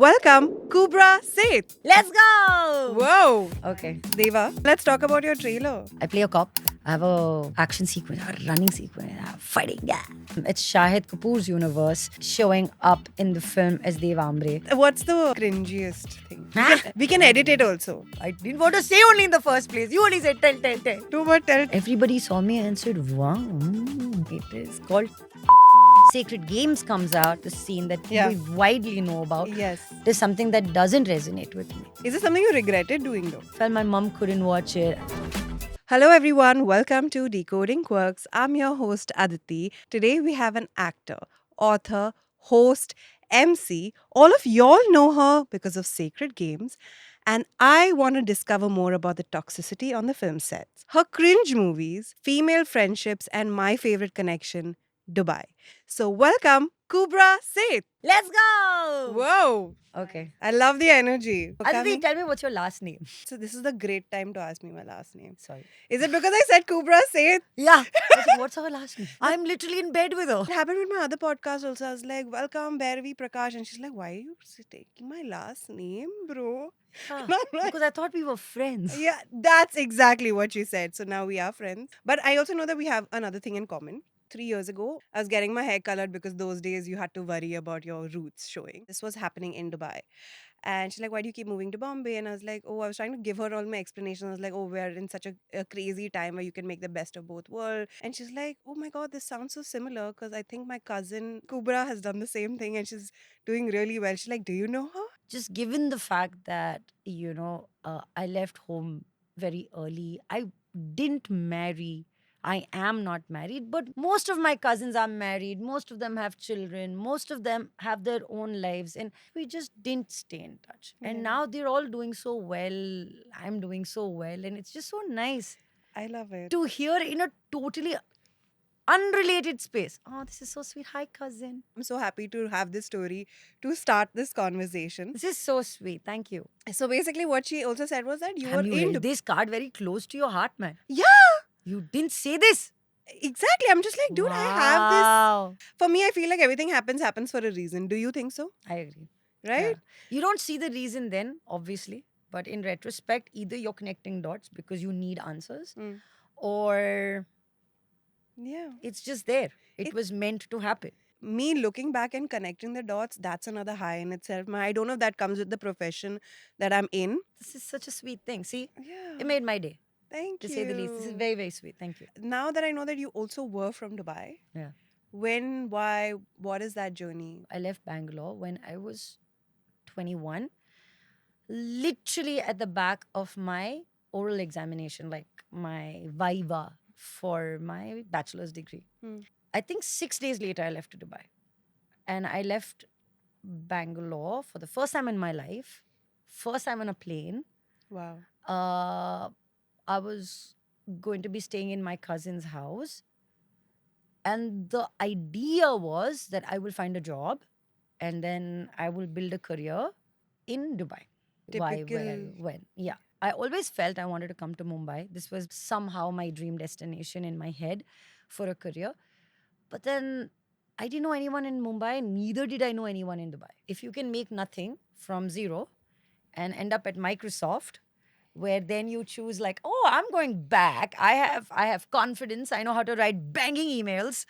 Welcome, Kubra Seth. Let's go! Whoa. Okay. Deva, let's talk about your trailer. I play a cop. I have a action sequence, a running sequence, fighting. Yeah. It's Shahid Kapoor's universe showing up in the film as Dev Ambre. What's the cringiest thing? Huh? We can edit it also. I didn't want to say only in the first place. You only said tell. No, but tell. Everybody saw me and said, wow, it is called Sacred Games comes out, the scene that Yeah. we widely know about. Yes. There's something that doesn't resonate with me. Is it something you regretted doing though? Felt my mom couldn't watch it. Hello everyone, welcome to Decoding Quirks. I'm your host Aditi. Today we have an actor, author, host, MC. All of y'all know her because of Sacred Games. And I want to discover more about the toxicity on the film sets. Her cringe movies, female friendships, and my favorite connection, Dubai. So welcome, Kubra Seth. Let's go! Whoa. Okay. I love the energy. Aditi, tell me what's your last name? So this is the great time to ask me my last name. Sorry. Is it because I said Kubra Seth? Yeah. What's her last name? I'm literally in bed with her. It happened with my other podcast also. I was like, welcome, Bhairavi Prakash. And she's like, why are you taking my last name, bro? Ah, And I'm like, because I thought we were friends. yeah, that's exactly what she said. So now we are friends. But I also know that we have another thing in common. 3 years ago, I was getting my hair colored because those days you had to worry about your roots showing. This was happening in Dubai. And she's like, why do you keep moving to Bombay? And I was like, oh, I was trying to give her all my explanations. I was like, oh, we're in such a crazy time where you can make the best of both worlds. And she's like, oh my God, this sounds so similar because I think my cousin Kubra has done the same thing and she's doing really well. She's like, do you know her? Just given the fact that, I left home very early, I didn't marry. I am not married, but most of my cousins are married. Most of them have children. Most of them have their own lives. And we just didn't stay in touch. Yeah. And now they're all doing so well. I'm doing so well. And it's just so nice I love it. to hear in a totally unrelated space. Oh, this is so sweet. Hi, cousin. I'm so happy to have this story to start this conversation. This is so sweet. Thank you. So basically, what she also said was that you Damn, were you in held this card very close to your heart, man. Yeah, You didn't say this. exactly. I'm just like, dude, I have this. Wow. For me, I feel like everything happens for a reason. Do you think so? I agree. Right? Yeah. You don't see the reason then, obviously. But in retrospect, either you're connecting dots because you need answers, Mm. or Yeah. it's just there. It It- was meant to happen. Me looking back and connecting the dots, that's another high in itself. I don't know if that comes with the profession that I'm in. This is such a sweet thing. See, Yeah. it made my day, Thank to you. say the least. This is very, very sweet. Thank you. Now that I know that you also were from Dubai, Yeah. when, why, what is that journey? I left Bangalore when I was 21, literally at the back of my oral examination, like my viva for my bachelor's degree. Hmm. I think 6 days later, I left to Dubai. And I left Bangalore for the first time in my life, first time on a plane. Wow. I was going to be staying in my cousin's house. And the idea was that I will find a job and then I will build a career in Dubai. Why, where, Typical. when? Yeah. I always felt I wanted to come to Mumbai. This was somehow my dream destination in my head for a career. But then I didn't know anyone in Mumbai, neither did I know anyone in Dubai. If you can make nothing from zero and end up at Microsoft, where then you choose like, oh, I'm going back. I have confidence. I know how to write banging emails.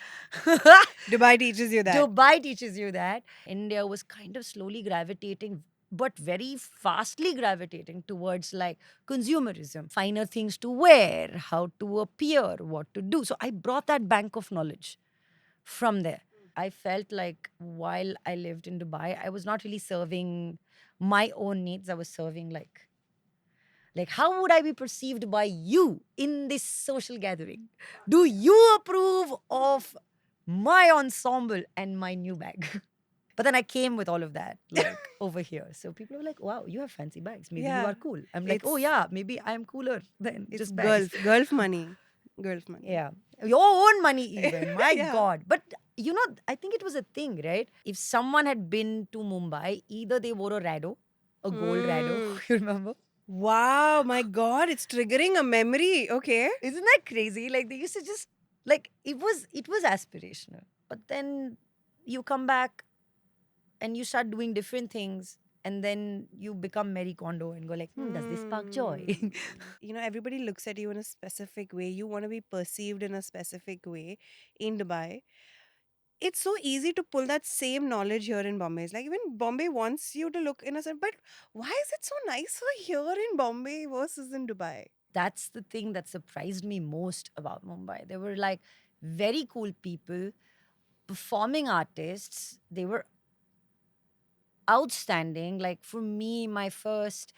Dubai teaches you that. Dubai teaches you that. India was kind of slowly gravitating, but very fastly gravitating towards like consumerism, finer things to wear, how to appear, what to do. So I brought that bank of knowledge from there. I felt like while I lived in Dubai, I was not really serving my own needs. I was serving like how would I be perceived by you in this social gathering? Do you approve of my ensemble and my new bag? But then I came with all of that, like over here. So people were like, wow, you have fancy bags. Maybe you Yeah. are cool. I'm like, oh It's- yeah, maybe I'm cooler than It's just bags. Gulf money. Gulf money. Yeah. Your own money, even. My Yeah. God. But I think it was a thing, right? If someone had been to Mumbai, either they wore a Rado, a gold Rado, you remember? Wow, my God, it's triggering a memory. Okay. Isn't that crazy? Like they used to just like it was aspirational. But then you come back and you start doing different things And then you become Mary Kondo and go like, does this spark joy? Hmm. Everybody looks at you in a specific way. You want to be perceived in a specific way in Dubai. It's so easy to pull that same knowledge here in Bombay. It's like even Bombay wants you to look in a certain, but why is it so nicer here in Bombay versus in Dubai? That's the thing that surprised me most about Mumbai. There were like very cool people, performing artists. They were outstanding. Like for me, my first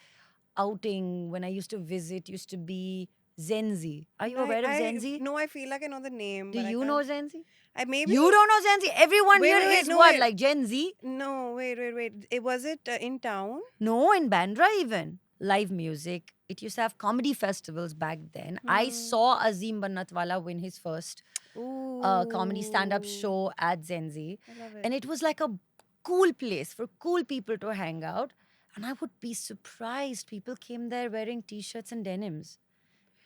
outing when I used to visit used to be Zenzi. Are you aware of I Zenzi? no, I feel like I know the name, Do but I you know can't. Zenzi? I maybe You don't know Zenzi? Everyone wait, here wait, wait, is no, what? wait, Like Gen Z? no, wait. Was it in town? No, in Bandra even. Live music. It used to have comedy festivals back then. I Hmm. saw Azim Bannatwala win his first comedy stand-up Ooh, show at Zenzi. I love And it. it was like a cool place for cool people to hang out. And I would be surprised. People came there wearing t-shirts and denims.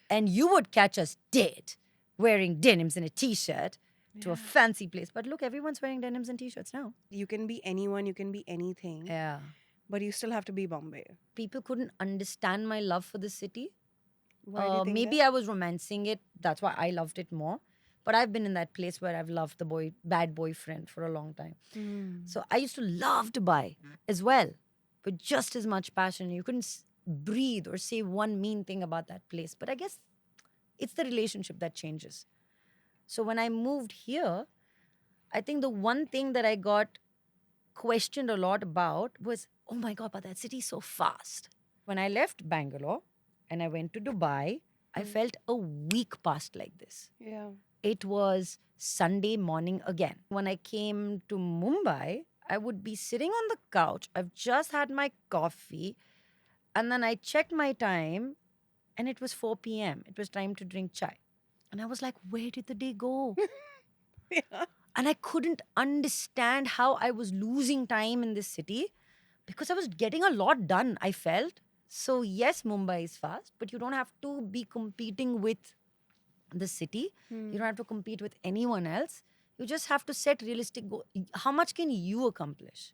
And you would catch us dead wearing denims and a t-shirt to a Yeah. fancy place. But look, everyone's wearing denims and t-shirts now. You can be anyone, you can be anything, Yeah. but you still have to be Bombay. People couldn't understand my love for the city. Why do you think that? Maybe I was romancing it. That's why I loved it more. But I've been in that place where I've loved the bad boyfriend for a long time. Hmm. So I used to love Dubai as well, with just as much passion. You couldn't breathe or say one mean thing about that place. But I guess it's the relationship that changes. So when I moved here, I think the one thing that I got questioned a lot about was, oh my God, but that city's so fast. When I left Bangalore and I went to Dubai, I Mm. felt a week passed like this. Yeah. It was Sunday morning again. When I came to Mumbai, I would be sitting on the couch. I've just had my coffee. And then I checked my time and it was 4 p.m. It was time to drink chai. And I was like, where did the day go? Yeah. And I couldn't understand how I was losing time in this city because I was getting a lot done, I felt. So, yes, Mumbai is fast, but you don't have to be competing with the city. You Hmm. don't have to compete with anyone else. You just have to set realistic goals. How much can you accomplish?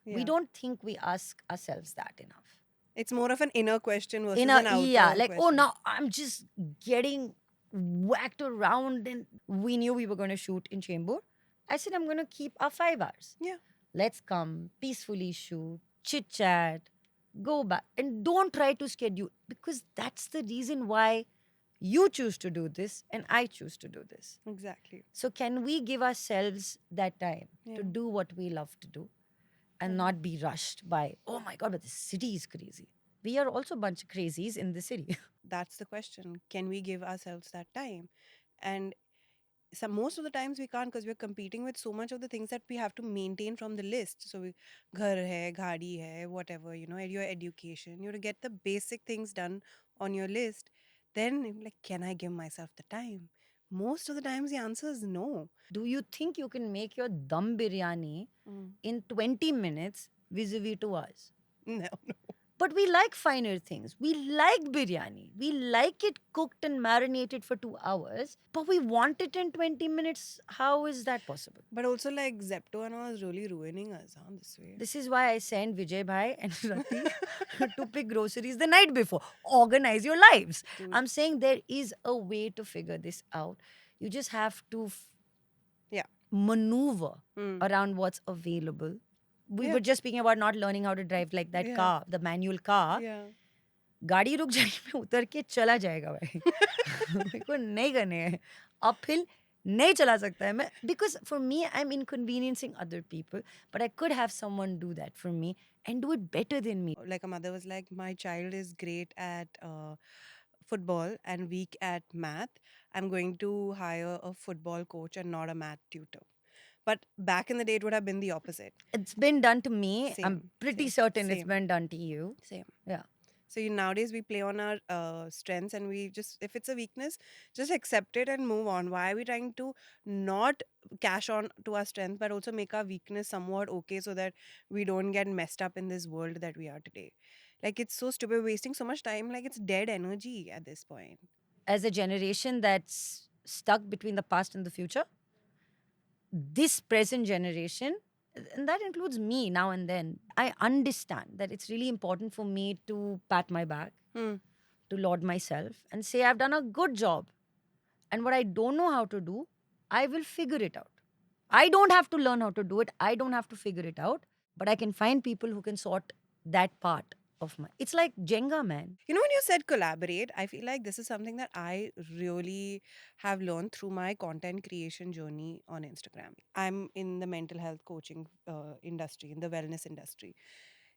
We Yeah. don't think we ask ourselves that enough. It's more of an inner question In versus a, an yeah, outer like, oh, question. now I'm just getting whacked around. And we knew we were going to shoot in Chembur. I said, I'm going to keep our 5 hours. Yeah. Let's come, peacefully shoot, chit chat, go back. And don't try to schedule because that's the reason why you choose to do this and I choose to do this. Exactly. So, can we give ourselves that time Yeah. to do what we love to do and Yeah. not be rushed by, oh my God, but the city is crazy? We are also a bunch of crazies in the city. That's the question. Can we give ourselves that time? And most of the times we can't because we're competing with so much of the things that we have to maintain from the list. So ghar hai, gaadi hai, whatever, your education, you have to get the basic things done on your list. Then like, can I give myself the time? Most of the times the answer is no. Do you think you can make your dum biryani Mm. in 20 minutes vis-a-vis 2 hours? No. But we like finer things. We like biryani. We like it cooked and marinated for 2 hours, but we want it in 20 minutes. How is that possible? But also like Zepto and all is really ruining us, huh, this way. This is why I send Vijay Bhai and Rati to pick groceries the night before. Organize your lives. Dude. I'm saying there is a way to figure this out. You just have to Yeah. maneuver Hmm. around what's available. We Yeah. were just speaking about not learning how to drive like that Yeah. car, the manual car. Yeah. गाड़ी रुक जाएगी मैं उतर के चला जाएगा भाई मेरे को नहीं करने हैं अपहिल नहीं चला सकता है मैं because for me I'm inconveniencing other people but I could have someone do that for me and do it better than me. Like a mother was like, my child is great at football and weak at math. I'm going to hire a football coach and not a math tutor. But back in the day, it would have been the opposite. It's been done to me. I'm Same, pretty same, certain it's same. been done to you. Same. Yeah. So nowadays we play on our strengths, and we just, if it's a weakness, just accept it and move on. Why are we trying to not cash on to our strength, but also make our weakness somewhat okay so that we don't get messed up in this world that we are today? Like, it's so stupid, wasting so much time. Like, it's dead energy at this point. As a generation that's stuck between the past and the future, this present generation And that includes me now and then. I understand that it's really important for me to pat my back, Hmm. to laud myself, and say I've done a good job. And what I don't know how to do, I will figure it out. I don't have to learn how to do it. I don't have to figure it out. But I can find people who can sort that part of my. It's like Jenga, man. You know, when you said collaborate, I feel like this is something that I really have learned through my content creation journey on Instagram. I'm in the mental health coaching industry, in the wellness industry.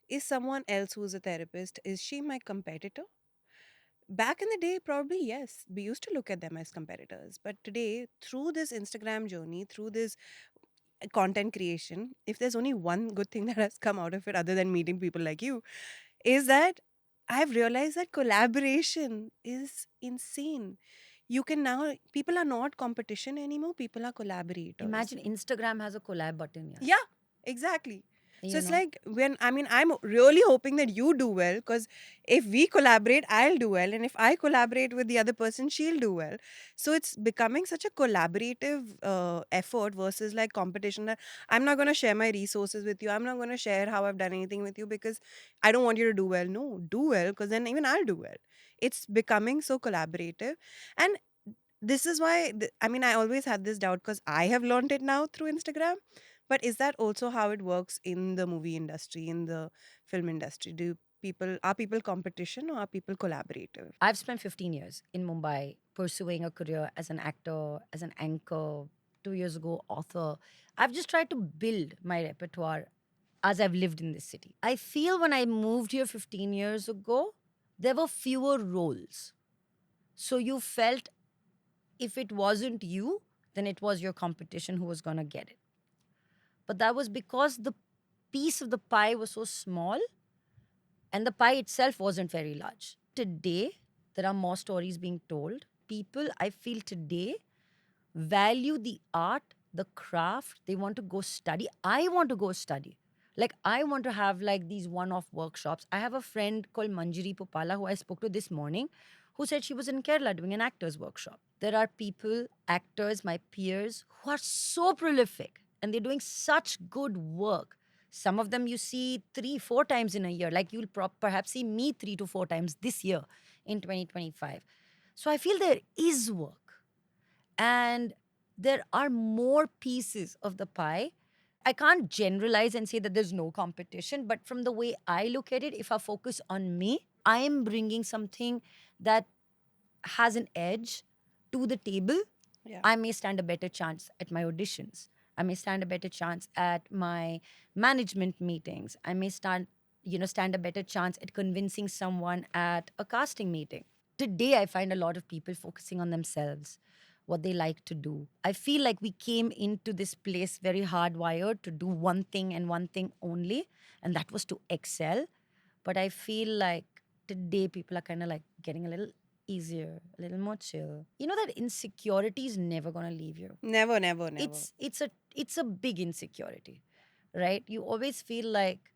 Is someone else who's a therapist, is she my competitor? Back in the day, probably yes. We used to look at them as competitors. But today, through this Instagram journey, through this content creation, if there's only one good thing that has come out of it, other than meeting people like you, is that I've realized that collaboration is insane. You can now, people are not competition anymore, people are collaborators. Imagine Instagram has a collab button, yeah. Yeah, exactly. So You it's know, like I'm really hoping that you do well, because if we collaborate, I'll do well. And if I collaborate with the other person, she'll do well. So it's becoming such a collaborative effort versus like competition, that I'm not going to share my resources with you. I'm not going to share how I've done anything with you because I don't want you to do well. No, do well, because then even I'll do well. It's becoming so collaborative. And this is why, I always had this doubt because I have learned it now through Instagram. But is that also how it works in the movie industry, in the film industry? Are people competition or are people collaborative? I've spent 15 years in Mumbai pursuing a career as an actor, as an anchor, 2 years ago, author. I've just tried to build my repertoire as I've lived in this city. I feel when I moved here 15 years ago, there were fewer roles. So you felt if it wasn't you, then it was your competition who was going to get it. But that was because the piece of the pie was so small and the pie itself wasn't very large. Today, there are more stories being told. People, I feel today, value the art, the craft. They want to go study. I want to go study. Like, I want to have like these one off workshops. I have a friend called Manjari Popala who I spoke to this morning who said she was in Kerala doing an actor's workshop. There are people, actors, my peers, who are so prolific and they're doing such good work. Some of them you see 3, 4 times in a year. Like you'll perhaps see me 3 to 4 times this year in 2025. So I feel there is work. And there are more pieces of the pie. I can't generalize and say that there's no competition, but from the way I look at it, if I focus on me, I am bringing something that has an edge to the table. Yeah. I may stand a better chance at my auditions. I may stand a better chance at my management meetings. I may stand a better chance at convincing someone at a casting meeting. Today, I find a lot of people focusing on themselves, what they like to do. I feel like we came into this place very hardwired to do one thing and one thing only, and that was to excel. But I feel like today people are kind of like getting a little easier, a little more chill. You know that insecurity is never gonna leave you. Never, never, never. It's a big insecurity, right? You always feel like,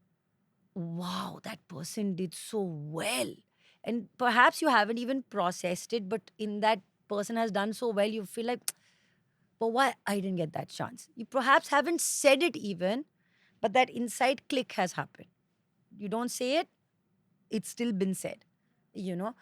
wow, that person did so well. And perhaps you haven't even processed it, but in that person has done so well, you feel like, but why I didn't get that chance? You perhaps haven't said it even, but that inside click has happened. You don't say it, it's still been said, you know?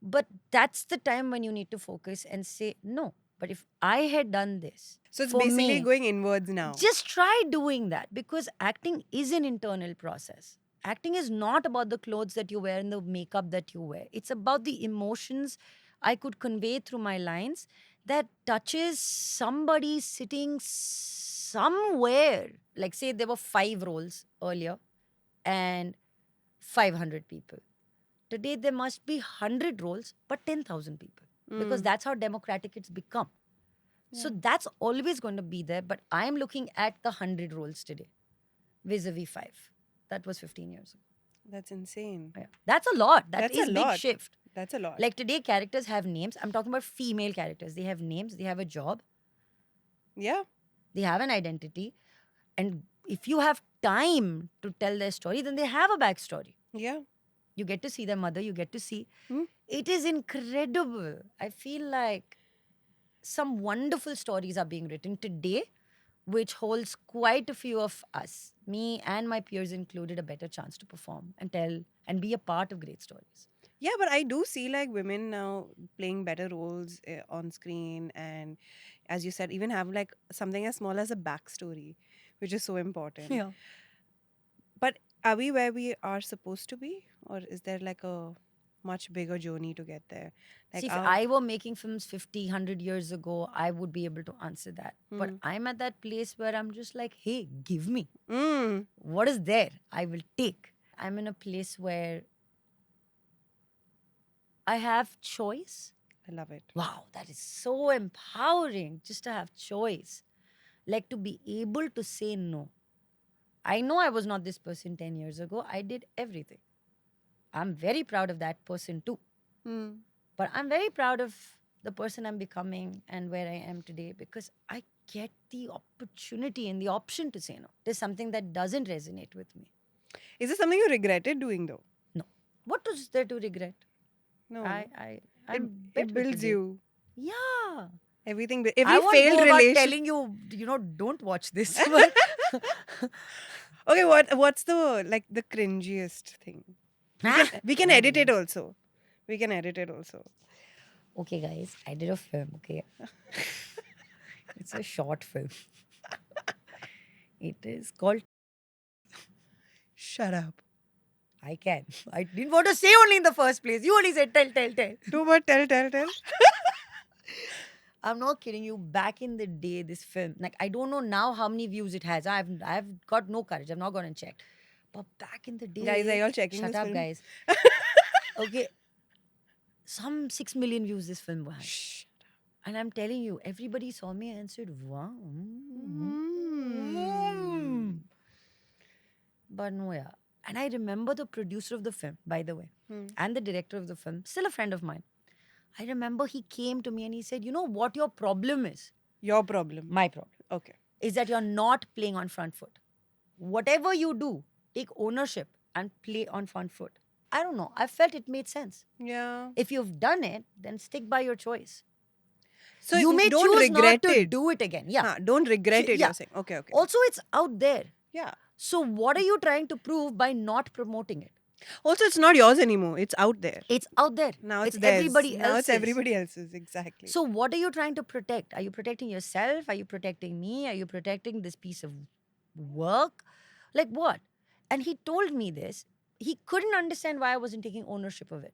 But that's the time when you need to focus and say, no, but if I had done this So it's for basically me, going inwards now. just try doing that because acting is an internal process. Acting is not about the clothes that you wear and the makeup that you wear. It's about the emotions I could convey through my lines that touches somebody sitting somewhere. Like, say, there were 5 roles earlier and 500 people. Today, there must be 100 roles, but 10,000 people because Mm, that's how democratic it's become. So yeah. that's always going to be there. But I'm looking at the 100 roles today vis-a-vis 5. That was 15 years ago. That's insane. Yeah. That's a lot. That That's a is big lot. shift. That's a lot. Like today, characters have names. I'm talking about female characters. They have names, they have a job, Yeah. they have an identity. And if you have time to tell their story, then they have a backstory. Yeah. You get to see their mother, you get to see. Hmm. It is incredible. I feel like some wonderful stories are being written today which holds quite a few of us, me and my peers included, a better chance to perform and tell and be a part of great stories. Yeah, but I do see like women now playing better roles on screen, and as you said, even have like something as small as a backstory, which is so important. Yeah. But are we where we are supposed to be, or is there like a much bigger journey to get there? Like See, if our I were making films 50, 100 years ago, I would be able to answer that. But mm, I'm at that place where I'm just like, hey, give me. mm, What is there? I will take. I'm in a place where I have choice. I love it. Wow, that is so empowering just to have choice. Like to be able to say no. I know I was not this person 10 years ago. I did everything. I'm very proud of that person too. Mm. But I'm very proud of the person I'm becoming and where I am today because I get the opportunity and the option to say no. It is something that doesn't resonate with me. Is this something you regretted doing though? No. What was there to regret? No, I, no. I, It I'm it better builds today. you. Yeah. Everything, I every won't failed go about relation. telling you, don't watch this. But Okay, what's the like the cringiest thing? We can oh, edit it yes. also. We can edit it also. Okay, guys, I did a film. Okay, it's a short film. It is called Shut up. I Can. I didn't want to say only in the first place. You only said tell, tell, tell. No, but tell. I'm not kidding you. Back in the day, this film, like I don't know now how many views it has. I've got no courage. I've not gone and checked. But back in the Guys, are day, y'all checking shut this up, film? guys. Okay, some 6 million views this film had. Shh. And I'm telling you, everybody saw me and said, wow. Mm. But no, yeah. And I remember the producer of the film, by the way, Hmm. and the director of the film, still a friend of mine. I remember he came to me and he said, you know what your problem is? Your problem. My problem Okay. is that you're not playing on front foot. Whatever you do, take ownership and play on front foot. I don't know. I felt it made sense. Yeah. If you've done it, then stick by your choice. So You may don't choose regret not to it. do it again. Yeah. Huh, don't regret it, Yeah. you're saying. Okay, okay. Also, it's out there. Yeah. So, what are you trying to prove by not promoting it? Also, it's not yours anymore. It's out there. It's out there. Now it's It's theirs. everybody Now it's else's. everybody else's. Exactly. So, what are you trying to protect? Are you protecting yourself? Are you protecting me? Are you protecting this piece of work? Like what? And he told me this. He couldn't understand why I wasn't taking ownership of it.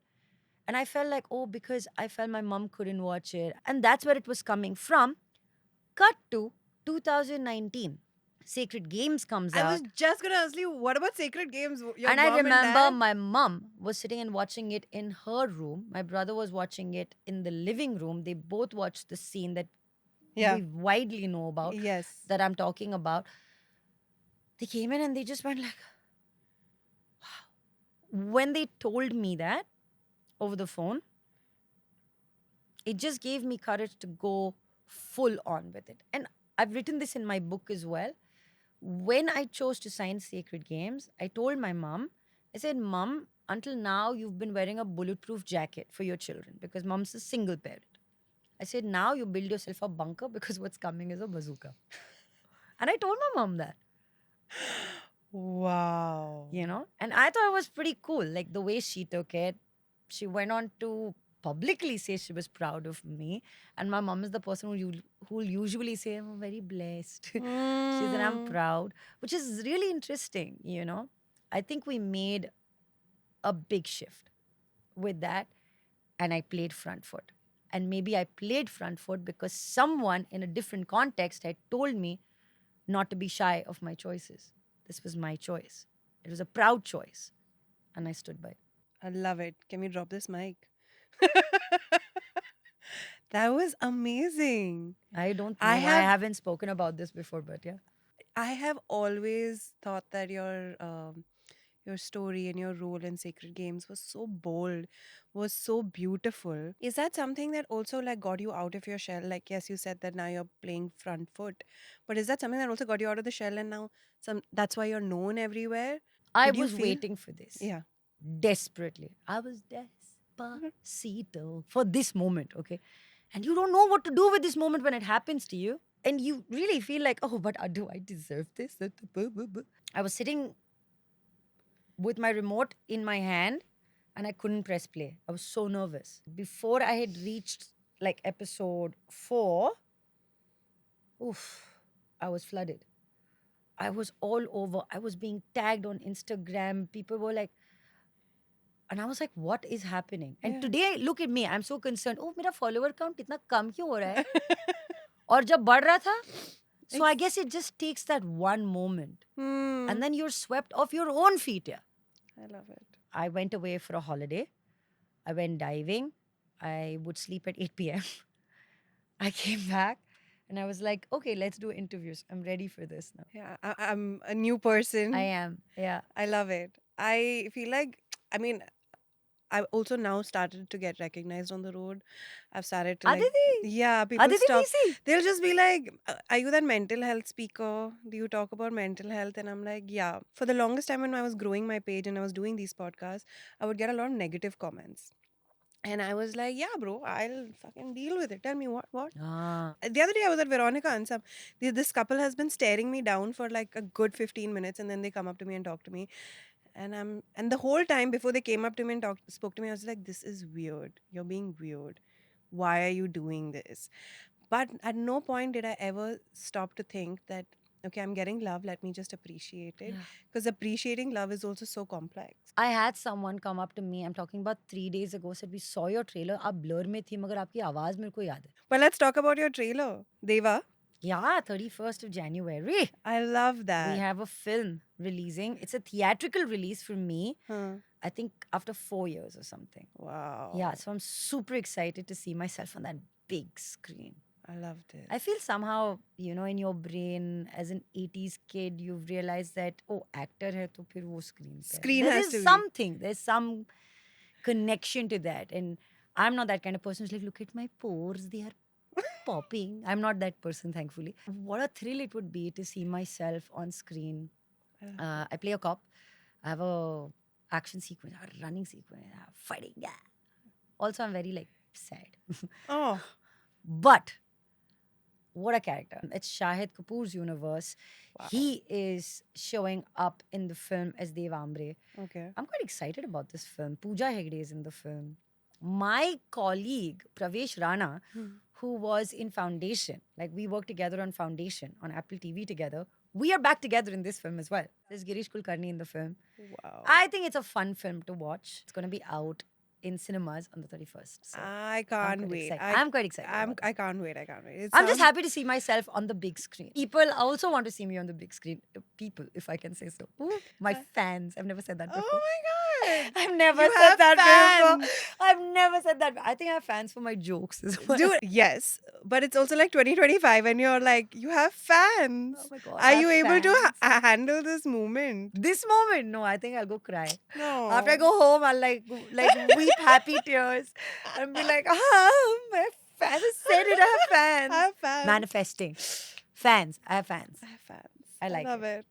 And I felt like, oh, because I felt my mom couldn't watch it. And that's where it was coming from. Cut to 2019. Sacred Games comes I out. was just gonna ask you, what about Sacred Games? Your And I mom and remember dad? my mom was sitting and watching it in her room. My brother was watching it in the living room. They both watched the scene that Yeah. we widely know about, Yes. that I'm talking about. They came in and they just went like, wow. When they told me that over the phone, it just gave me courage to go full on with it. And I've written this in my book as well. When I chose to sign Sacred Games, I told my mom, I said, Mom, until now you've been wearing a bulletproof jacket for your children because mom's a single parent. I said, now you build yourself a bunker because what's coming is a bazooka. And I told my mom that, Wow. and I thought it was pretty cool. Like the way she took it, she went on to publicly say she was proud of me. And my mom is the person who will usually say, I'm very blessed. She said, I'm Mm. proud, which is really interesting. I think we made a big shift with that. And I played front foot. And maybe I played front foot because someone in a different context had told me not to be shy of my choices. This was my choice. It was a proud choice. And I stood by it. I love it. Can we drop this mic? That was amazing. I don't know. I I have haven't spoken about this before, but yeah. I have always thought that your story and your role in Sacred Games was so bold, was so beautiful. Is that something that also like got you out of your shell? Like, yes, you said that now you're playing front foot, but is that something that also got you out of the shell and now that's why you're known everywhere? I Did you was feel? waiting for this Yeah. desperately. I was despacito for this moment, okay? And you don't know what to do with this moment when it happens to you. And you really feel like, oh, but do I deserve this? I was sitting with my remote in my hand and I couldn't press play. I was so nervous. Before I had reached like episode 4, oof, I was flooded. I was all over. I was being tagged on Instagram. People were like, and I was like, what is happening? And Yeah. today, look at me. I'm so concerned. Oh, मेरा follower count इतना कम क्यों हो रहा है? और जब बढ़ रहा था, so I guess it just takes that one moment. Hmm. And then you're swept off your own feet. Yeah. I love it. I went away for a holiday. I went diving. I would sleep at 8 p.m. I came back and I was like, okay, let's do interviews. I'm ready for this now. Yeah, I'm a new person. I am. Yeah. I love it. I feel like, I mean, I've also now started to get recognized on the road. I've started to like, Aditi. yeah, people Aditi stop. DC. They'll just be like, "Are you that mental health speaker? Do you talk about mental health?" And I'm like, "Yeah." For the longest time when I was growing my page and I was doing these podcasts, I would get a lot of negative comments. And I was like, "Yeah, bro, I'll fucking deal with it. Tell me what." Ah. The other day I was at Veronica and this couple has been staring me down for like a good 15 minutes, and then they come up to me and talk to me. And the whole time before they came up to me and spoke to me, I was like, this is weird. You're being weird. Why are you doing this? But at no point did I ever stop to think that, okay, I'm getting love. Let me just appreciate it. Yeah. Because appreciating love is also so complex. I had someone come up to me, I'm talking about 3 days ago, said, we saw your trailer, आप blur में थी मगर आपकी आवाज़ मेरे को याद है. But let's talk about your trailer, Deva. Yeah, 31st of January. I love We that. have a film releasing. It's a theatrical release for me, Huh. I think after 4 years or something. Wow. Yeah, so I'm super excited to see myself on that big screen. I loved it. I feel somehow, in your brain, as an 80s kid, you've realized that, oh, actor hai to phir wo screen pe hai. Screen There has is to be. something, there's some connection to that. And I'm not that kind of person who's like, look at my pores, they are popping. I'm not that person, thankfully. What a thrill it would be to see myself on screen. I play a cop. I have a action sequence, a running sequence, fighting. Yeah. Also, I'm very like sad. Oh. But what a character. It's Shahid Kapoor's universe. Wow. He is showing up in the film as Dev Ambre. Okay. I'm quite excited about this film. Pooja Hegde is in the film. My colleague, Pravesh Rana, who was in Foundation, like we worked together on Foundation, on Apple TV together. We are back together in this film as well. There's Girish Kulkarni in the film. Wow. I think it's a fun film to watch. It's going to be out in cinemas on the 31st. So I I'm can't quite wait. excited. I'm quite excited. about I can't wait. I can't wait. It I'm just sounds- happy to see myself on the big screen. People also want to see me on the big screen. People, if I can say so. Ooh, my fans. I've never said that Oh before. my god. I've never You said have that fans. before. I've never said that. I think I have fans for my jokes as well. Dude, yes. But it's also like 2025 and you're like, you have fans. Oh my God, Are I you have able to fans. handle this moment? This moment, no, I think I'll go cry. No. After I go home, I'll like weep happy tears and be like, my fans have said it. I have fans. I have fans. Manifesting. Fans. I have fans. I have fans. I like love it.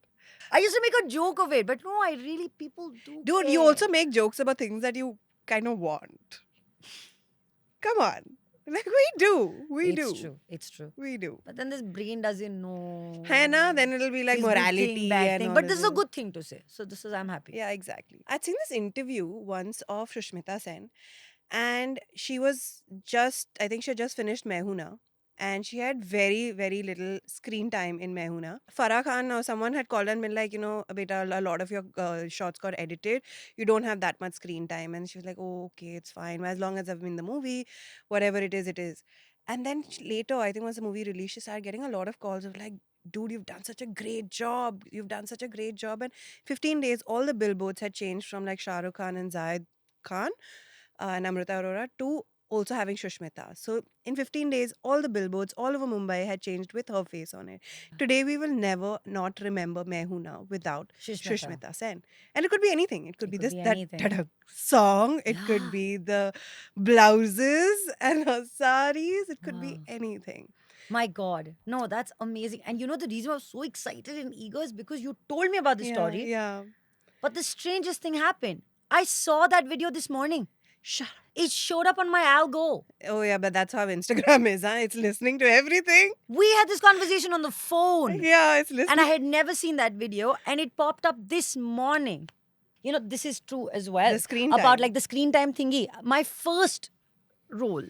I used to make a joke of it, but no, I really, people do. Dude, you care. also make jokes about things that you kind of want. Come on. Like we do. We it's do. true. It's true. We do. But then this brain doesn't know. Hai na? Then it'll be like this good morality thing, bad and thing. all But this is a this. good thing to say. So this is, I'm happy. Yeah, exactly. I'd seen this interview once of Shushmita Sen, and she was just, I think she had just finished Mehuna, and she had very, very little screen time in Mehuna. Farah Khan or someone had called and been like, beta, a lot of your shots got edited. You don't have that much screen time. And she was like, oh, okay, it's fine. As long as I'm in the movie, whatever it is, it is. And then later, I think once the movie released, she started getting a lot of calls of like, dude, you've done such a great job. You've done such a great job. And 15 days, all the billboards had changed from like Shah Rukh Khan and Zayed Khan and Amrita Arora to also having Shushmita. So in 15 days, all the billboards all over Mumbai had changed with her face on it. Today, we will never not remember Mehuna without Shushmita Sen. And it could be anything. It could be could this, be that anything. tadak song. It Yeah. could be the blouses and her saris. It could be Wow. anything. My God. No, that's amazing. And you know, the reason I was so excited and eager is because you told me about the story. Yeah. But the strangest thing happened. I saw that video this morning. Shut up. It showed up on my algo. Oh yeah, but that's how Instagram is, huh? It's listening to everything. We had this conversation on the phone. Yeah, it's And I listening. had never seen that video, and it popped up this morning. You know, this is true as well. The screen about time. like the screen time thingy. My first role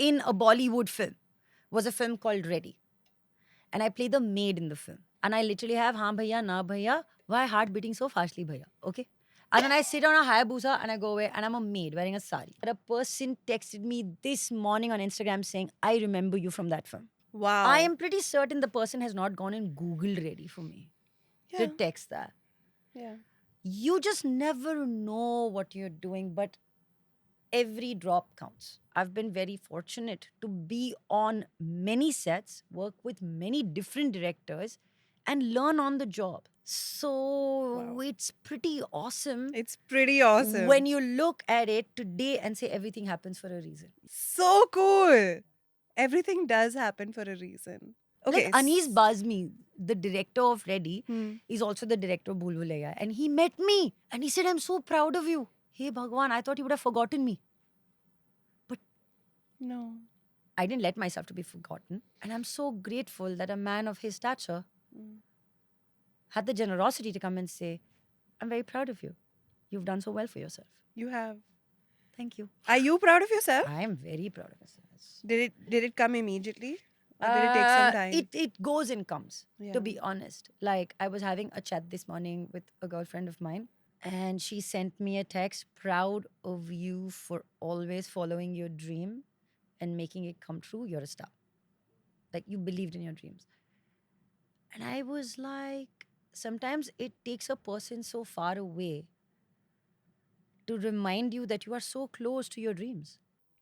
in a Bollywood film was a film called Ready. And I play the maid in the film. And I literally have haan bhaiya, na bhaiya, why heart beating so fastly bhaiya? Okay. And then I sit on a Hayabusa and I go away and I'm a maid wearing a sari. But a person texted me this morning on Instagram saying, I remember you from that film. Wow. I am pretty certain the person has not gone and Googled Ready for me Yeah. to text that. Yeah. You just never know what you're doing, but every drop counts. I've been very fortunate to be on many sets, work with many different directors, and learn on the job. So Wow. it's pretty awesome It's pretty awesome. when you look at it today and say everything happens for a reason. So cool. Everything does happen for a reason. Okay. Like Anis Bazmi, the director of Ready, Hmm. is also the director of Bhool Bhulaiya. And he met me and he said, I'm so proud of you. Hey Bhagwan, I thought you would have forgotten me. No. I didn't let myself to be forgotten. And I'm so grateful that a man of his stature had the generosity to come and say, I'm very proud of you. You've done so well for yourself. You have. Thank you. Are you proud of yourself? I am very proud of myself. Did it come immediately? Or did it take some time? It goes and comes, Yeah. to be honest. Like, I was having a chat this morning with a girlfriend of mine, and she sent me a text, proud of you for always following your dream and making it come true. You're a star. Like, you believed in your dreams. And I was like, sometimes it takes a person so far away to remind you that you are so close to your dreams.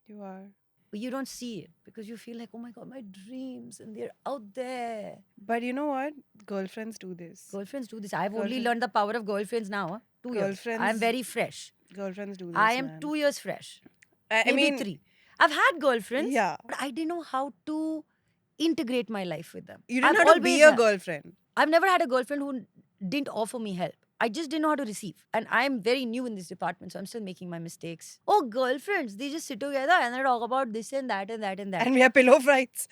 You are. But you don't see it because you feel like, oh my God, my dreams, and they're out there. But you know what? Girlfriends do this. Girlfriends do this. I've only Girlfriend- learned the power of girlfriends now. 2 years. I'm Girlfriends- very fresh. Girlfriends do this. I am man. 2 years fresh. I Maybe mean, 3. I've had girlfriends, yeah. but I didn't know how to integrate my life with them. You didn't I've know how to be always a had- girlfriend. I've never had a girlfriend who didn't offer me help. I just didn't know how to receive. And I'm very new in this department, so I'm still making my mistakes. Oh, girlfriends, they just sit together and they talk about this and that and that and that. And we have pillow fights.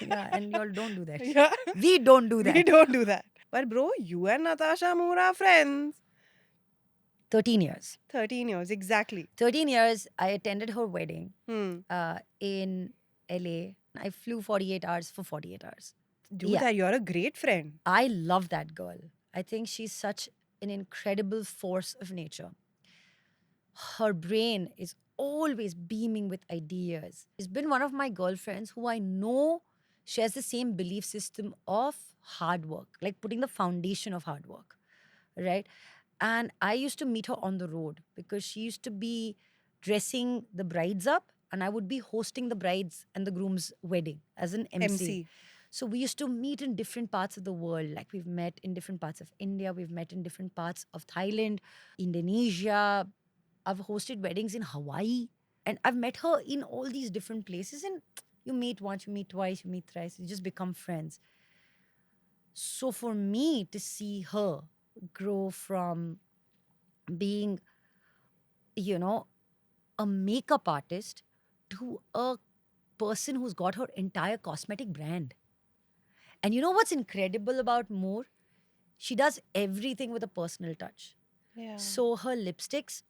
Yeah, and y'all don't do that. Yeah. We don't do that. We don't do that. But bro, you and Natasha Moore are friends. 13 years. 13 years, exactly. 13 years, I attended her wedding Hmm. in LA. I flew 48 hours for 48 hours. Dude, Yeah. you're a great friend. I love that girl. I think she's such an incredible force of nature. Her brain is always beaming with ideas. She's been one of my girlfriends who I know shares the same belief system of hard work, like putting the foundation of hard work, right? And I used to meet her on the road because she used to be dressing the brides up, and I would be hosting the brides and the groom's wedding as an MC. MC. So we used to meet in different parts of the world. Like, we've met in different parts of India, we've met in different parts of Thailand, Indonesia. I've hosted weddings in Hawaii. And I've met her in all these different places. And you meet once, you meet twice, you meet thrice, you just become friends. So for me to see her grow from being, you know, a makeup artist to a person who's got her entire cosmetic brand. And you know what's incredible about Moore? She does everything with a personal touch. Yeah. So her lipsticks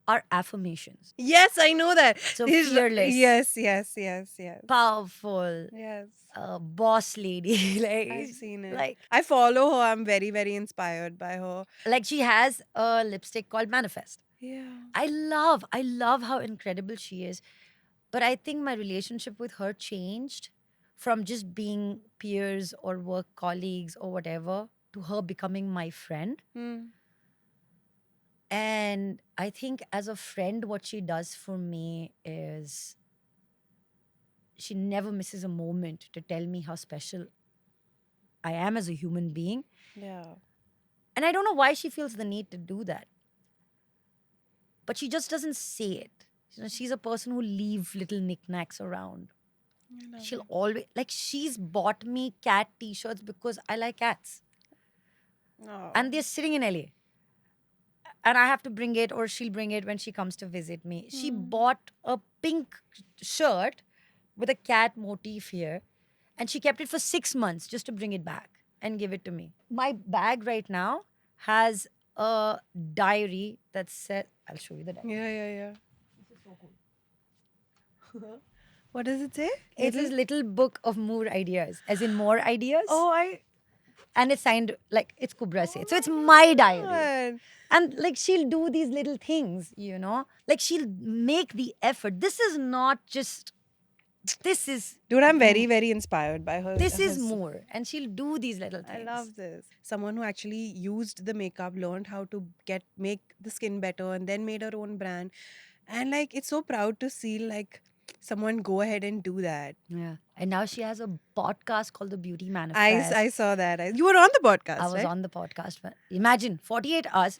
are affirmations. Yes, I know that. So He's li- fearless. Yes. Powerful, Yes. boss lady. I've seen it. Like, I follow her. I'm very, very inspired by her. like she has a lipstick called Manifest. Yeah. I love how incredible she is. But I think my relationship with her changed from just being peers or work colleagues or whatever to her becoming my friend. Hmm. And I think as a friend, what she does for me is she never misses a moment to tell me how special I am as a human being. Yeah. And I don't know why she feels the need to do that. But she just doesn't say it. You know, she's a person who leaves little knickknacks around. I love She'll it. always, like, she's bought me cat t-shirts because I like cats. Oh. And they're sitting in LA. and I have to bring it, or she'll bring it when she comes to visit me. She bought a pink shirt with a cat motif here, and she kept it for 6 months just to bring it back and give it to me. My bag right now has a diary that said, I'll show you the diary. Yeah. What does it say? It's his little book of more ideas, as in more ideas. Oh, And it's signed like it's Kubra said. So it's my diary. God. And like she'll do these little things, like she'll make the effort. This is not just, this is, Dude, I'm very, very inspired by her. this is her- more. And she'll do these little I things. love this. Someone who actually used the makeup, learned how to make the skin better, and then made her own brand. And like, it's so proud to see like someone go ahead and do that. Yeah. And now she has a podcast called The Beauty I Manifest. saw that. You were on the podcast, I was right? on the podcast. Imagine 48 hours,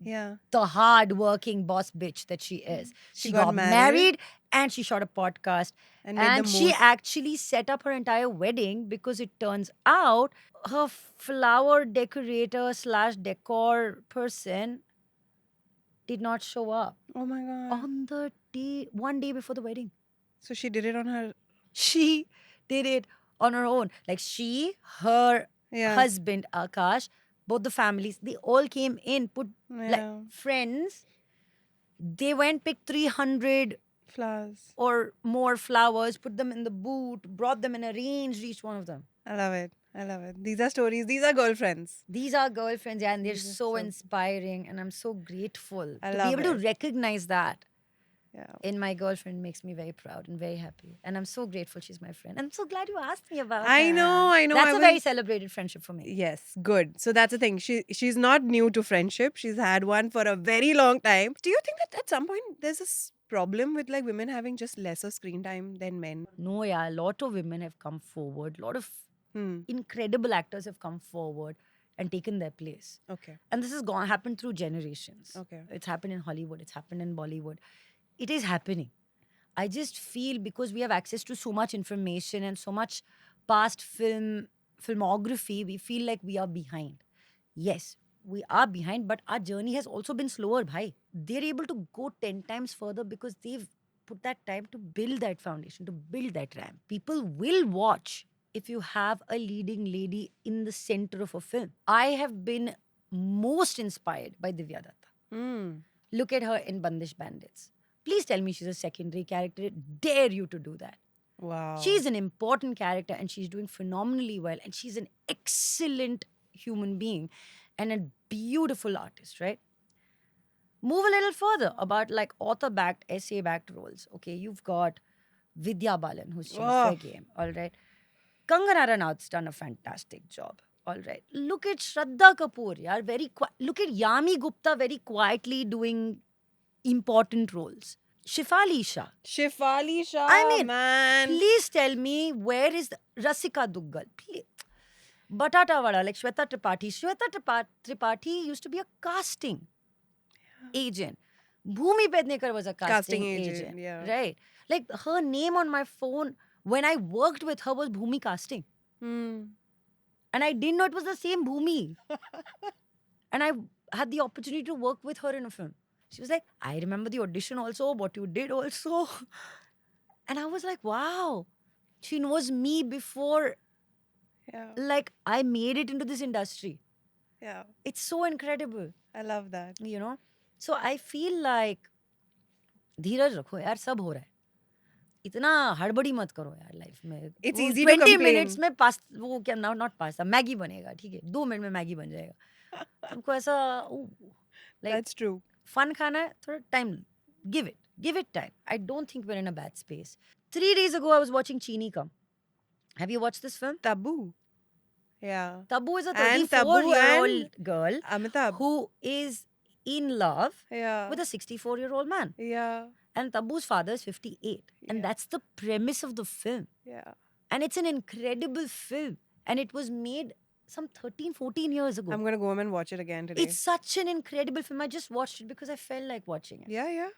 Yeah. the hard-working boss bitch that she is. She She got got married. married and she shot a podcast. And made And the she most. actually set up her entire wedding because it turns out her flower decorator slash decor person did not show up Oh my God. on the day, one day before the wedding. So she did it on her. She did it on her own. Like her Yeah. husband, Akash, both the families, they all came in, put Yeah. like friends. They went, picked 300 Flowers. or more flowers, put them in the boot, brought them and arranged each one of them. I love it. I love it. These are stories. These are girlfriends. These are girlfriends, yeah, and they're These are so so- inspiring, and I'm so grateful I to love be able it. to recognize that Yeah. in my girlfriend makes me very proud and very happy. And I'm so grateful she's my friend. I'm so glad you asked me about I her. know. That's I a very was- celebrated friendship for me. Yes, good. So that's the thing. She's not new to friendship. She's had one for a very long time. Do you think that at some point there's this problem with like women having just lesser screen time than men? No, yeah, a lot of women have come forward. A lot of Hmm. incredible actors have come forward and taken their place. Okay. And this has happened through generations. Okay. It's happened in Hollywood. It's happened in Bollywood. It is happening. I just feel because we have access to so much information and so much past filmography, we feel like we are behind. Yes, we are behind, but our journey has also been slower, bhai. They're able to go 10 times further because they've put that time to build that foundation, to build that ramp. People will watch if you have a leading lady in the center of a film. I have been most inspired by Divya Datta. Hmm. Look at her in Bandish Bandits. Please tell me she's a secondary character. Dare you to do that. Wow. She's an important character and she's doing phenomenally well. And she's an excellent human being and a beautiful artist, right? Move a little further about like author-backed, essay-backed roles. Okay, you've got Vidya Balan, who's changed Oh. their game. All right. Kangana Ranaut's done a fantastic job. All right. Look at Shraddha Kapoor. Yaar, look at Yami Gupta very quietly doing important roles. Shifali Shah. Shifali Shah. I mean, man. Please tell me where is Rasika Duggal? Please. Batata Vada, like Shweta Tripathi. Shweta Tripathi used to be a casting agent. Bhumi Pednekar was a casting agent. yeah. Right. Like her name on my phone when I worked with her was Bhumi Casting. Hmm. And I didn't know it was the same Bhumi. And I had the opportunity to work with her in a film. She was like, I remember the audition also, what you did also. And I was like, wow, she knows me before, Yeah. like, I made it into this industry. Yeah. It's so incredible, I love that. you know? So I feel like, धीरज रखो यार, सब हो रहा है. इतना हड़बड़ी मत करो यार लाइफ में. It's वो easy to 20 complain. मिनट्स में वो क्या नॉट पास्ता मैगी बनेगा, ठीक है, 2 मिनट में मैगी बन जाएगा. तुमको ऐसा like That's true. fun खाना है, थोड़ा time, give it time. I don't think we're in a bad space. 3 days ago I was watching Chini Kam. Have you watched this film? Tabu. Yeah. Tabu is a And Tabu 34-year-old girl Amitabh. who is in love Yeah. with a 64-year-old man. Yeah. And Tabu's father is 58. And Yeah. that's the premise of the film. Yeah. And it's an incredible film. And it was made some 13, 14 years ago. I'm gonna go home and watch it again today. It's such an incredible film. I just watched it because I felt like watching it. yeah, yeah.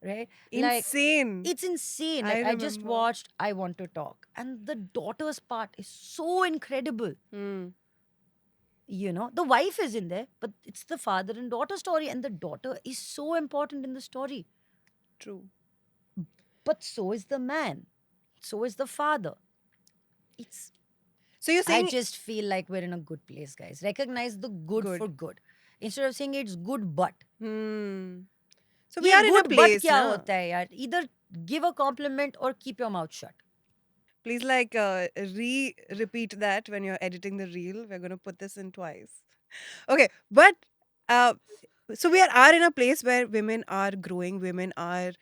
Right? Insane. It's insane. I Like, I just remember. watched I Want to Talk. And the daughter's part is so incredible. Hmm. The wife is in there, but it's the father and daughter story, and the daughter is so important in the story. True. But so is the man, so is the father. It's So you're I saying just feel like we're in a good place, guys. Recognize the good for good. good instead of saying it's good but. Hmm. So we ये are in a good but place क्या now. होता है यार? Either give a compliment or keep your mouth shut. Please repeat that when you're editing the reel. We're gonna put this in twice. Okay, but uh, so we are in a place where women are growing, women are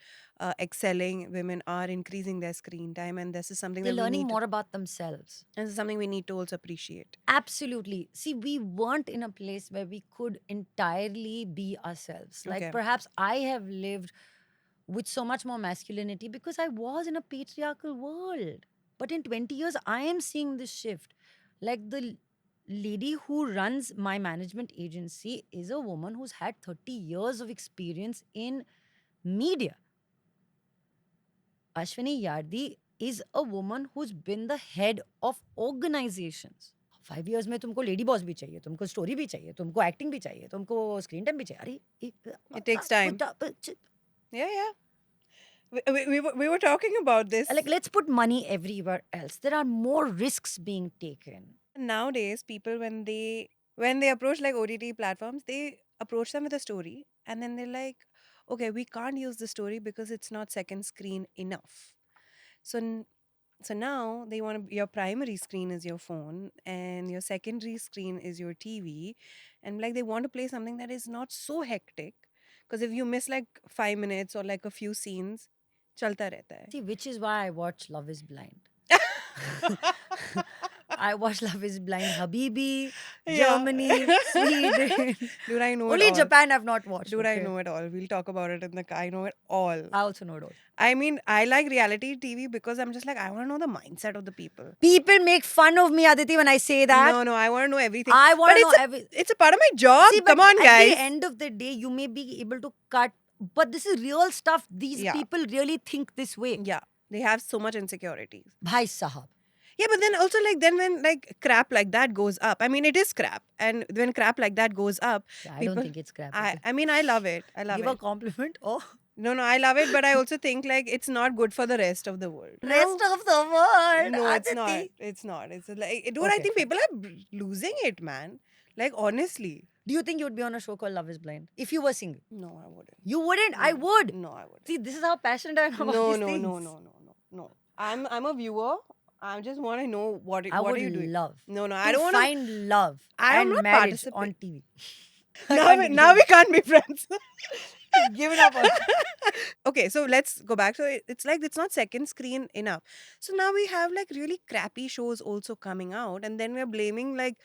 excelling, women are increasing their screen time, and this is something They're that we learning need to, more about themselves. and this is something we need to also appreciate. Absolutely. See, we weren't in a place where we could entirely be ourselves. Like Okay. perhaps I have lived with so much more masculinity because I was in a patriarchal world. But in 20 years, I am seeing this shift. Like the lady who runs my management agency is a woman who's had 30 years of experience in media. Ashwini Yardi is a woman who's been the head of organizations. 5 years में तुमको lady boss भी चाहिए, तुमको story भी चाहिए, तुमको acting भी चाहिए, तुमको स्क्रीन टाइम भी चाहिए. It takes time. Yeah, yeah. We were talking about this. Like, let's put money everywhere else. There are more risks being taken. Nowadays, people when they approach like OTT platforms, they approach them with a story, and then they're like, okay, we can't use the story because it's not second screen enough. So so now they want to, your primary screen is your phone and your secondary screen is your TV, and like they want to play something that is not so hectic, because if you miss like 5 minutes or like a few scenes, chalta rehta hai. See, which is why I watch Love is Blind. I watch Love is Blind, Habibi, Yeah. Germany, Sweden. Dude, I know Only it all. Japan I've not watched. Dude, I okay? know it all. We'll talk about it in the car. I know it all. I also know it all. I mean, I like reality TV because I'm just like, I want to know the mindset of the people. People make fun of me, Aditi, when I say that. No, I want to know everything. I want But to know it's everything. it's a part of my job. See, Come but on, at guys. the end of the day, you may be able to cut, but this is real stuff. These Yeah. people really think this way. Yeah, they have so much insecurities. Bhai sahab. Yeah, but then also like then when like crap like that goes up, I mean it is crap, and when crap like that goes up, I people, don't think it's crap. I mean I love it. I love Give it. a compliment. Oh, No, I love it, but I also think like it's not good for the rest of the world. rest of the world. No, it's Aditi. not. It's not. It's like, dude, I Okay, think fine. people are losing it, man. Like, honestly. Do you think you would be on a show called Love is Blind if you were single? No, I wouldn't. You wouldn't. I No. would. No, I wouldn't. See, this is how passionate I am about No, these no, things. no. I'm a viewer. I just want to know what I what would are you doing. love. No, to I don't want to. find love I am and not marriage on participating. TV. Now we can't be friends. Give it up. Okay, so let's go back. So it's like it's not second screen enough. So now we have like really crappy shows also coming out, and then we're blaming like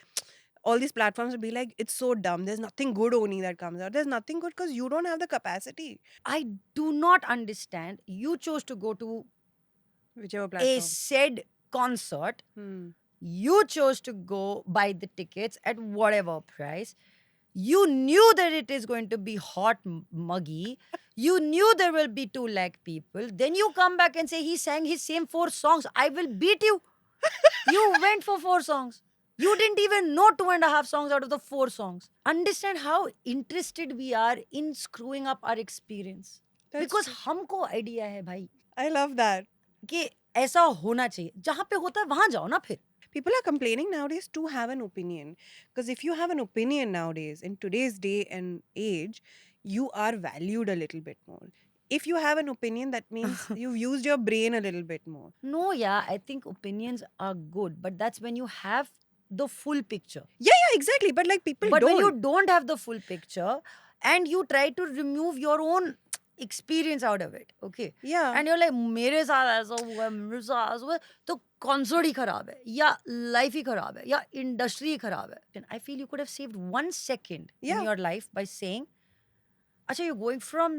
all these platforms will be like, it's so dumb. There's nothing good, Oni, that comes out. There's nothing good because you don't have the capacity. I do not understand. You chose to go to Whichever a platform. said concert. Hmm. You chose to go buy the tickets at whatever price. You knew that it is going to be hot, muggy. You knew there will be 2 lakh people. Then you come back and say he sang his same 4 songs. I will beat you. You went for 4 songs. You didn't even know 2.5 songs out of the 4 songs. Understand how interested we are in screwing up our experience. That's Because true. हमको idea है भाई I love that. कि ऐसा होना चाहिए. जहाँ पे होता है वहाँ जाओ ना फिर. People are complaining nowadays to have an opinion. Because if you have an opinion nowadays, in today's day and age, you are valued a little bit more. If you have an opinion, that means you've used your brain a little bit more. No, yeah, I think opinions are good, but that's when you have the full picture. Yeah, exactly. But like people But don't. when you don't have the full picture and you try to remove your own experience out of it, okay? Yeah. And you're like, मेरे साथ ऐसा हुआ है, मेरे साथ ऐसा हुआ है, तो कॉन्सर्ट ही खराब है या लाइफ ही खराब है या इंडस्ट्री ही खराब है. And I feel you could have saved 1 second Yeah. in your life by saying, अच्छा, you're going from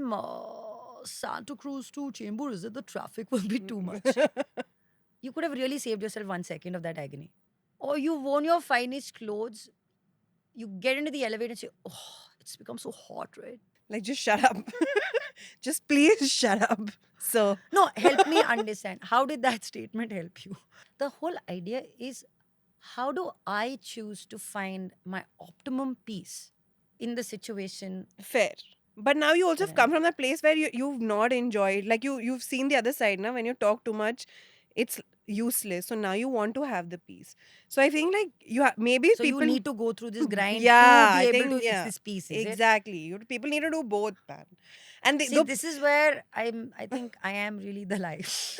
Santa Cruz to Chembur, is it? The traffic will be too much. You could have really saved yourself 1 second of that agony. Or you worn your finest clothes, you get into the elevator and say, oh, it's become so hot, right? Like, just shut up. Just please shut up. So, No, help me understand. How did that statement help you? The whole idea is how do I choose to find my optimum peace in the situation Fair. But now you also that have I'm come from that place where you've not enjoyed, like you've seen the other side now. When you talk too much, it's useless. So now you want to have the peace. So I think like maybe So you people need to go through this grind to yeah, be I able to think reach yeah. this peace, is it? Exactly. People need to do both, man. And See, this is where I think I am really the life.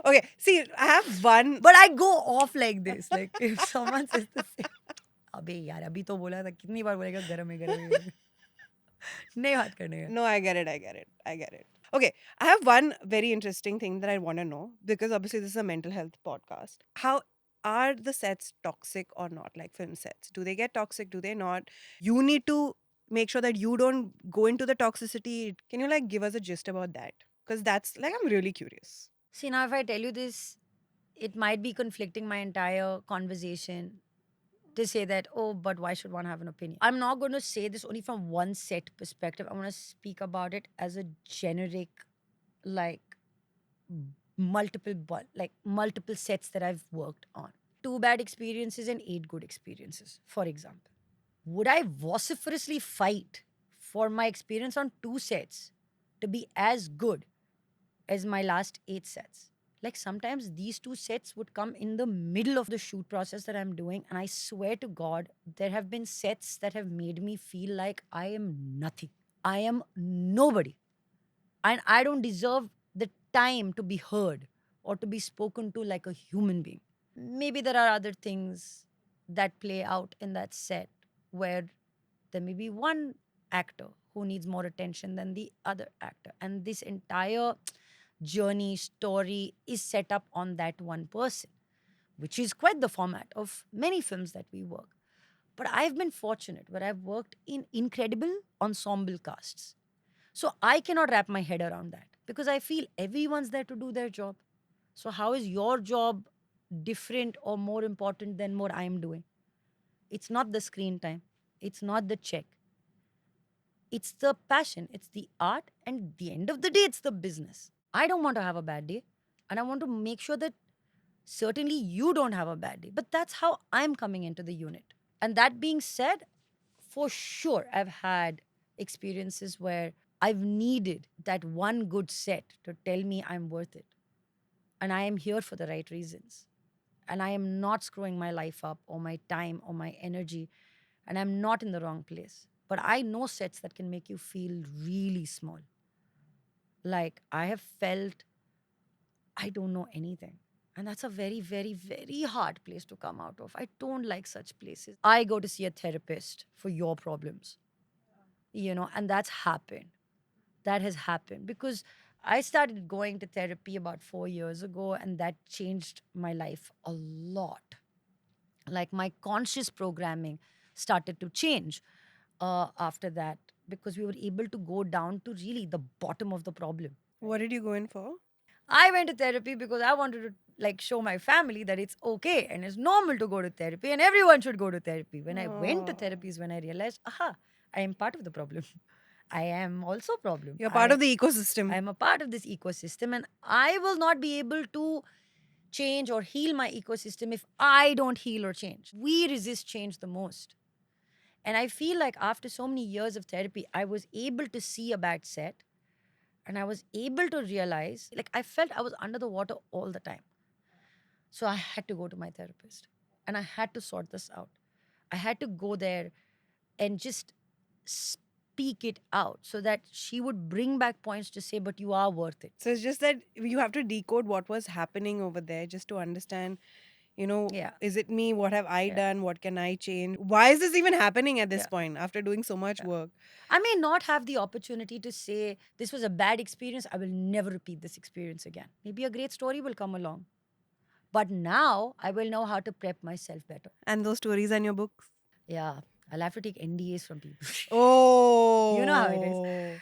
okay, see, I have one. But I go off like this. Like if someone says the same, अबे यार अभी तो बोला था कितनी बार बोलेगा गरम है गरम है गरम है नहीं बात करने का No, I get it. I get it. I get it. Okay, I have one very interesting thing that I want to know because obviously this is a mental health podcast. How are the sets toxic or not? Like film sets, do they get toxic? Do they not? You need to make sure that you don't go into the toxicity. Can you like give us a gist about that? Because that's like I'm really curious. See, now if I tell you this, it might be conflicting my entire conversation to say that, oh, but why should one have an opinion? I'm not going to say this only from one set perspective. I want to speak about it as a generic, like multiple sets that I've worked on. 2 bad experiences and 8 good experiences, for example. Would I vociferously fight for my experience on 2 sets to be as good as my last 8 sets? Like sometimes these 2 sets would come in the middle of the shoot process that I'm doing. And I swear to God, there have been sets that have made me feel like I am nothing. I am nobody. And I don't deserve the time to be heard or to be spoken to like a human being. Maybe there are other things that play out in that set where there may be one actor who needs more attention than the other actor. And this entire journey, story is set up on that one person, which is quite the format of many films that we work. But I've been fortunate where I've worked in incredible ensemble casts. So I cannot wrap my head around that because I feel everyone's there to do their job. So, how is your job different or more important than what I'm doing? It's not the screen time, it's not the check, it's the passion, it's the art, and at the end of the day, it's the business. I don't want to have a bad day, and I want to make sure that certainly you don't have a bad day. But that's how I'm coming into the unit. And that being said, for sure, I've had experiences where I've needed that one good set to tell me I'm worth it. And I am here for the right reasons. And I am not screwing my life up or my time or my energy. And I'm not in the wrong place. But I know sets that can make you feel really small. Like I have felt I don't know anything. And that's a very, very, very hard place to come out of. I don't like such places. I go to see a therapist for your problems, and that's happened. That has happened because I started going to therapy about 4 years ago, and that changed my life a lot. Like my conscious programming started to change after that because we were able to go down to really the bottom of the problem. What did you go in for? I went to therapy because I wanted to like show my family that it's okay and it's normal to go to therapy and everyone should go to therapy. When I went to Oh, therapy is when I realized, aha, I am part of the problem. I am also a problem. you're part I of the ecosystem. I'm a part of this ecosystem and I will not be able to change or heal my ecosystem if I don't heal or change. We resist change the most. And I feel like after so many years of therapy, I was able to see a bad set and I was able to realize, like, I felt I was under the water all the time. So I had to go to my therapist and I had to sort this out. I had to go there and just speak it out so that she would bring back points to say, but you are worth it. So it's just that you have to decode what was happening over there just to understand, Yeah. is it me? What have I Yeah. done? What can I change? Why is this even happening at this Yeah. point after doing so much Yeah. work? I may not have the opportunity to say, this was a bad experience. I will never repeat this experience again. Maybe a great story will come along. But now I will know how to prep myself better. And those stories are in your books? Yeah. I'll have to take NDAs from people. You know how it is. Oh.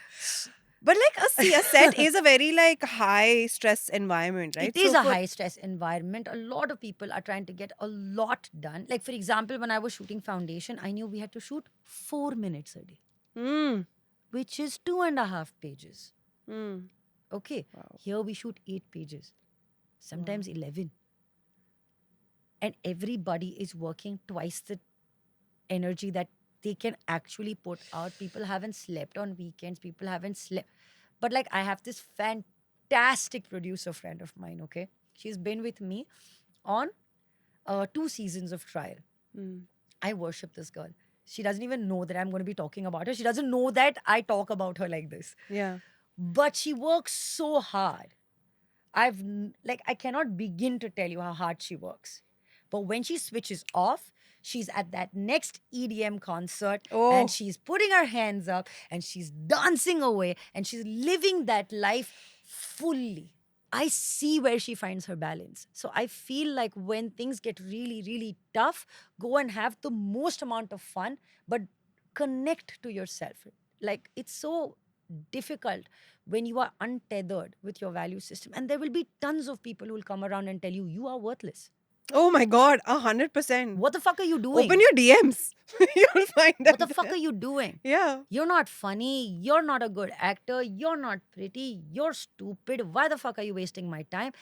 But like a set is a very like high stress environment, It right? is So a for high stress environment. A lot of people are trying to get a lot done. Like, for example, when I was shooting Foundation, I knew we had to shoot 4 minutes a day, mm, which is 2.5 pages. mm, Okay. wow. Here we shoot 8 pages, Wow. sometimes 11. and everybody is working twice the energy that they can actually put out. People haven't slept on weekends. People haven't slept. But like, I have this fantastic producer friend of mine, okay? She's been with me on 2 seasons of trial. Mm. I worship this girl. She doesn't even know that I'm going to be talking about her. She doesn't know that I talk about her like this. Yeah. But she works so hard. Like, I cannot begin to tell you how hard she works. But when she switches off, she's at that next EDM concert and Oh. she's putting her hands up and she's dancing away and she's living that life fully. I see where she finds her balance. So I feel like when things get really, really tough, go and have the most amount of fun, but connect to yourself. Like, it's so difficult when you are untethered with your value system. And there will be tons of people who will come around and tell you, you are worthless. Oh my God, 100%. What the fuck are you Open doing? your DMs. You'll find What that the fuck there. are you doing? Yeah. You're not funny. You're not a good actor. You're not pretty. You're stupid. Why the fuck are you wasting my time?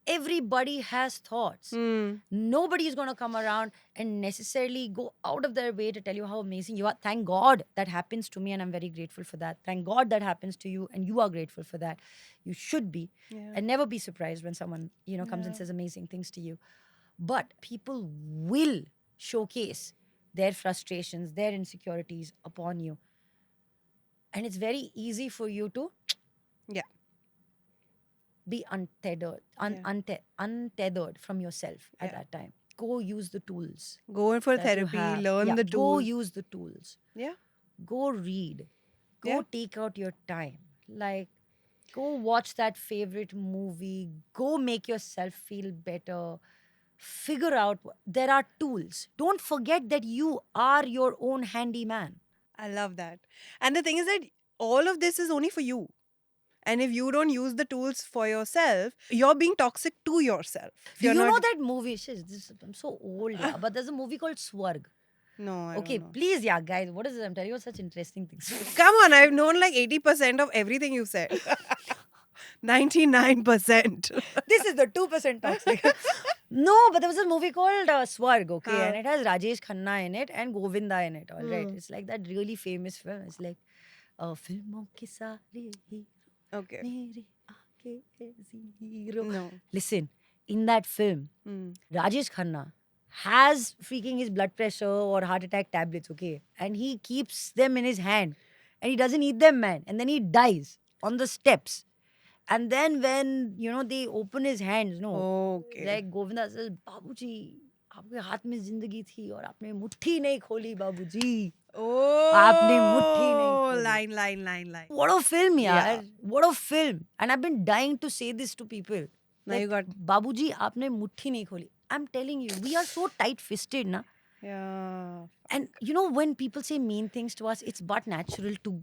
Everybody has thoughts. Hmm. Nobody is going to come around and necessarily go out of their way to tell you how amazing you are. Thank God that happens to me, and I'm very grateful for that. Thank God that happens to you, and you are grateful for that. You should be. Yeah. And never be surprised when someone, comes and Yeah. says amazing things to you. But people will showcase their frustrations, their insecurities upon you. And it's very easy for you to Yeah. be untethered, Yeah. untethered from yourself at Yeah. that time. Go use the tools Go in for that you therapy, have. learn Yeah, the go tools. use the tools. Yeah. Go read. Go Yeah. take out your time. Like, go watch that favorite movie. Go make yourself feel better. Figure out there are tools. Don't forget that you are your own handyman. I love that. And the thing is that all of this is only for you. And if you don't use the tools for yourself, you're being toxic to yourself. If Do you're you not. know that movie? Shiz, I'm so old, yeah. But there's a movie called Swarg. No, I Okay, don't know. please, yeah, guys. What is this? I'm telling you such interesting things. Come on, I've known like 80% of everything you said. 99%. This is the 2% toxic. No, but there was a movie called Swarg, okay, Huh. and it has Rajesh Khanna in it and Govinda in it. All right, Hmm. it's like that really famous film. It's like filmon ke sare hero Okay. mere aake zero. No. Listen, in that film, Hmm. Rajesh Khanna has freaking his blood pressure or heart attack tablets, okay, and he keeps them in his hand, and he doesn't eat them, man, and then he dies on the steps. And then when they open his hands, Okay. like Govinda says, "Babuji, आपके हाथ में जिंदगी थी और आपने मुट्ठी नहीं खोली, बाबूजी." आपने मुट्ठी नहीं Oh, खोली. line. What a film, Yeah. yaar. What a film. And I've been dying to say this to people. Now you got. Babuji, आपने मुट्ठी नहीं खोली. I'm telling you, we are so tight-fisted, na. Yeah. And when people say mean things to us, it's but natural to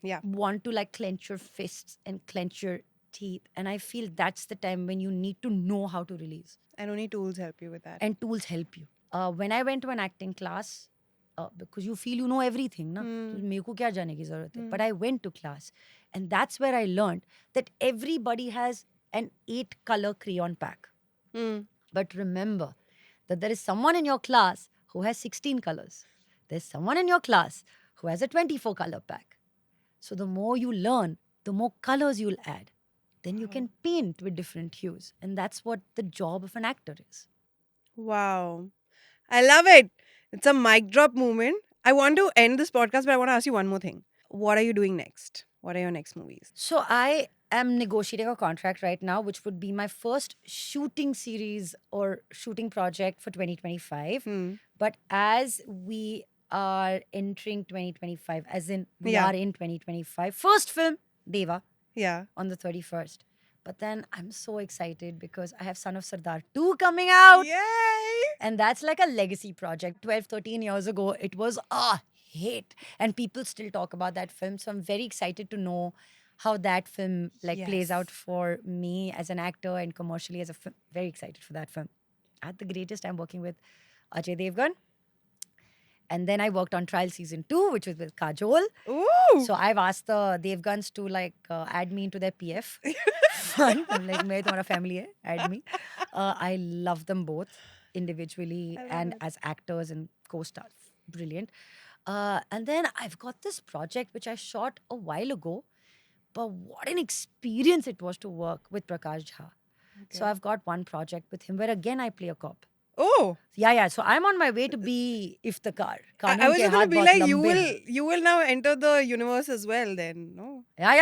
Yeah. want to like clench your fists and clench your teeth. And I feel that's the time when you need to know how to release. And only tools help you with that. And tools help you. When I went to an acting class, because you feel you know everything, na? तो मेरे को क्या जाने की ज़रूरत है? But I went to class, and that's where I learned that everybody has an 8-color crayon pack. Hmm. But remember that there is someone in your class who has 16 colors. There's someone in your class who has a 24-color pack. So the more you learn, the more colors you'll add. Then you can paint with different hues. And that's what the job of an actor is. Wow. I love it. It's a mic drop moment. I want to end this podcast, but I want to ask you one more thing. What are you doing next? What are your next movies? So I am negotiating a contract right now, which would be my first shooting series or shooting project for 2025. Hmm. But as we are entering 2025, as in we Yeah. are in 2025, first film, Deva, Yeah. on the 31st. But then I'm so excited because I have Son of Sardar 2 coming out. Yay! And that's like a legacy project. 12, 13 years ago, it was a hit. And people still talk about that film. So I'm very excited to know how that film plays out Yes. for me as an actor and commercially as a film. Very excited for that film. At the greatest, I'm working with Ajay Devgan. And then I worked on Trial Season 2, which was with Kajol. Ooh. So I've asked the Devgans to add me into their PF fund. I'm like, मैं तुम्हारा family है, add me. I love them both. individually I love and it. as actors and co-stars. Brilliant. And then I've got this project which I shot a while ago, but what an experience it was to work with Prakash Jha. So Okay. I've got one project with him where again I play a cop. Oh, Yeah. So I'm on my way to be Iftikhar. I Kanun was ke just gonna haath be bahut like, lambe hain. you will now enter the universe as well, then, no? Yeah.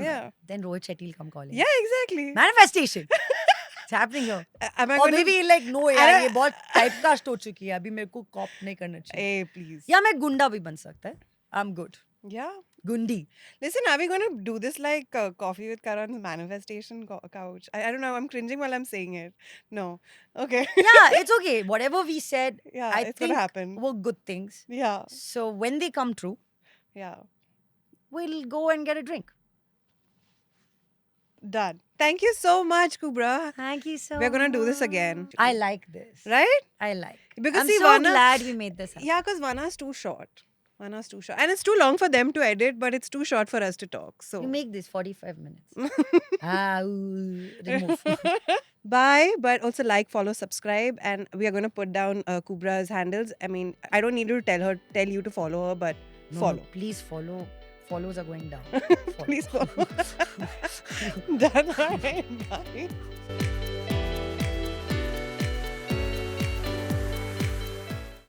Yeah. Then Rohit Shetty will come calling. Yeah, exactly. Manifestation. It's happening here. Am I Or gonna? maybe like no I यार don't- ये बहुत typecast हो चुकी है अभी मेरे को corp नहीं करना चाहिए Hey, please. या मैं गुंडा भी बन सकता है I'm good Yeah. गुंडी Listen, are we gonna do this like Coffee with Karan's manifestation couch? I don't know. I'm cringing while I'm saying it. No. Okay. yeah it's okay whatever we said Yeah, I it's gonna think happen. were good things Yeah. so when they come true Yeah. we'll go and get a drink Done. Thank you so much, Kubra. thank you so We're gonna do this again. I like this Right? I like Because I'm see, so Vana- glad we made this happen Yeah, because Vana's too short. Vana's too short. And it's too long for them to edit, but it's too short for us to talk. So we make this 45 minutes remove bye. But also like, follow, subscribe. And we are gonna put down Kubra's handles. I mean, I don't need to tell you to follow her, but No, follow. please follow follows are going down Please follow. Done. All right. Bye.